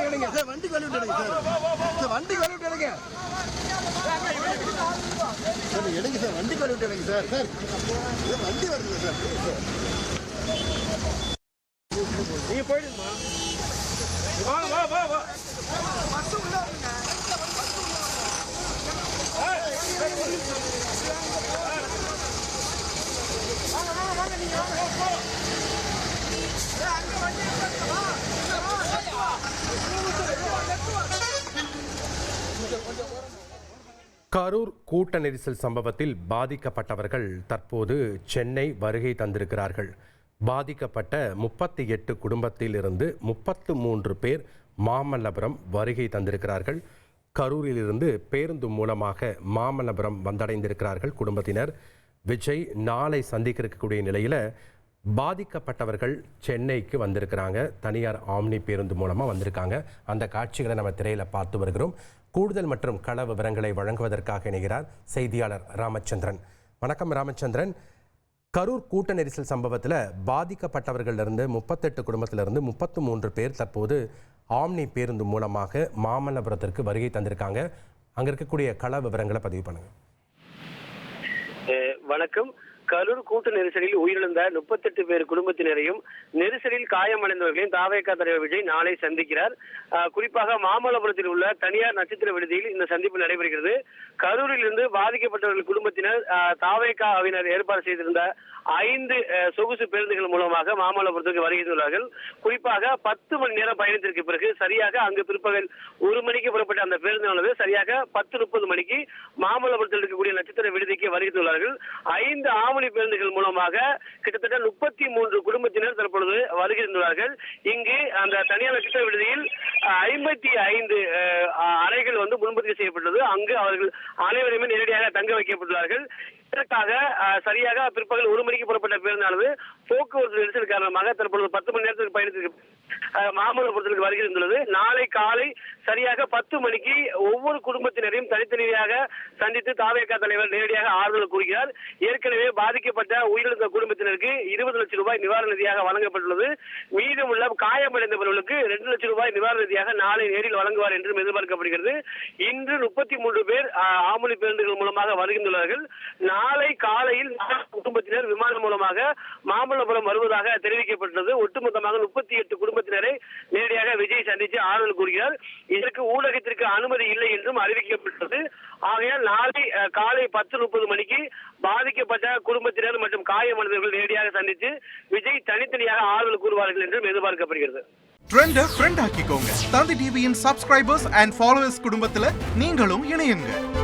எடுங்க சார், வண்டி கழுவி எடுங்க சார், வண்டி கழுவி எடுங்க சார், எடுங்க சார், வண்டி கழுவி எடுங்க சார். சார் வண்டி வருதுங்க சார், நீங்க போயிடுமா? வா வா வா வா பஸ் உள்ள வருங்க. கரூர் கூட்ட நெரிசல் சம்பவத்தில் பாதிக்கப்பட்டவர்கள் தற்போது சென்னை வருகை தந்திருக்கிறார்கள். பாதிக்கப்பட்ட 38 குடும்பத்தில் இருந்து 33 பேர் மாமல்லபுரம் வருகை தந்திருக்கிறார்கள். கரூரிலிருந்து பேருந்து மூலமாக மாமல்லபுரம் வந்தடைந்திருக்கிறார்கள் குடும்பத்தினர். விஜய் நாளை சந்திக்க இருக்கக்கூடிய நிலையில் பாதிக்கப்பட்டவர்கள் சென்னைக்கு வந்திருக்கிறாங்க. தனியார் ஆம்னி பேருந்து மூலமாக வந்திருக்காங்க. அந்த காட்சிகளை நம்ம திரையில் பார்த்து வருகிறோம். கூடுதல் மற்றும் கள விவரங்களை வழங்குவதற்காக இணைகிறார் செய்தியாளர் ராமச்சந்திரன். வணக்கம் ராமச்சந்திரன். கரூர் கூட்ட நெரிசல் சம்பவத்தில் பாதிக்கப்பட்டவர்களிலிருந்து 38 குடும்பத்திலிருந்து 33 பேர் தற்போது ஆம்னி பேருந்து மூலமாக மாமல்லபுரத்திற்கு வருகை தந்திருக்காங்க. அங்கே இருக்கக்கூடிய கள விவரங்களை பதிவு பண்ணுங்க. வணக்கம். கரூர் கூட்ட நெரிசலில் உயிரிழந்த 38 பேர் குடும்பத்தினரையும் நெரிசலில் காயமடைந்தவர்களையும் தாவேகா தலைவர் விஜய் நாளை சந்திக்கிறார். குறிப்பாக மாமல்லபுரத்தில் உள்ள தனியார் நட்சத்திர விடுதியில் இந்த சந்திப்பு நடைபெறுகிறது. கரூரில் இருந்து பாதிக்கப்பட்டவர்கள் குடும்பத்தினர் தாவேகாவினர் ஏற்பாடு செய்திருந்த 5 சொகுசு பேருந்துகள் மூலமாக மாமல்லபுரத்துக்கு வருகிறார்கள். குறிப்பாக 10 மணி நேரம் பயணத்திற்கு பிறகு சரியாக அங்கு பிற்பகல் 1 மணிக்கு புறப்பட்ட அந்த பேருந்தானது சரியாக 10:30 மணிக்கு மாமல்லபுரத்தில் இருக்கக்கூடிய நட்சத்திர விடுதிக்கு வருகிறார்கள். 5 ஆவணி பேருந்துகள் மூலமாக கிட்டத்தட்ட 33 குடும்பத்தினர் தற்பொழுது வருகிறார்கள். இங்கு அந்த தனியார் நட்சத்திர விடுதியில் 55 அறைகள் முன்பதிவு செய்யப்பட்டது. அங்கு அவர்கள் அனைவருமே நேரடியாக தங்க வைக்கப்பட்டுள்ளார்கள். இதற்காக சரியாக பிற்பகல் 1 மணிக்கு புறப்பட்ட பேருந்தானது போக்குவரத்து நெரிசல் காரணமாக தற்பொழுது 10 மணி நேரத்துக்கு பயணத்திற்கு மாமல்லபுரத்திற்கு வருகிறது. நாளை காலை சரியாக 10 மணிக்கு ஒவ்வொரு குடும்பத்தினரையும் தனித்தனியாக சந்தித்து தாவேகா தலைவர் நேரடியாக ஆறுதல் கூறுகிறார். ஏற்கனவே பாதிக்கப்பட்ட உயிரிழந்த குடும்பத்தினருக்கு 20 லட்சம் ரூபாய் நிவாரண நிதியாக வழங்கப்பட்டுள்ளது. மீதமுள்ள காயமடைந்தவர்களுக்கு 2 லட்சம் ரூபாய் நிவாரண நிதியாக நாளை நேரில் வழங்குவார் என்றும் எதிர்பார்க்கப்படுகிறது. இன்று 33 பேர் ஆம்புலி பேருந்துகள் மூலமாக வருகின்றார்கள். நாளை காலையில் குடும்பத்தினர் விமானம் மூலமாக மாமல்லபுரம் வருவதாக தெரிவிக்கப்பட்டுள்ளது. ஒட்டுமொத்தமாக 38 குடும்பத்தினரை நேரடியாக விஜய் சந்தித்து ஆறுதல் கூறுகிறார். இதற்கு ஊடகத்திற்கு அனுமதி இல்லை என்றும் அறிவிக்கப்பட்டுள்ளது. ஆகையால் நாளை காலை 10:30 மணிக்கு பாதிக்கப்பட்ட குடும்பத்தினர் மற்றும் காயமடைந்தவர்கள் நேரடியாக சந்தித்து விஜய் தனித்தனியாக ஆறுதல் கூறுவார்கள் என்றும் எதிர்பார்க்கப்படுகிறது. ட்ரெண்ட ஃப்ரெண்ட் ஆக்கிக்கோங்க. தந்தி டிவியின் சப்ஸ்கிரைபர்ஸ் அண்ட் ஃபாலோவர்ஸ் குடும்பத்துல நீங்களும் இணையுங்க.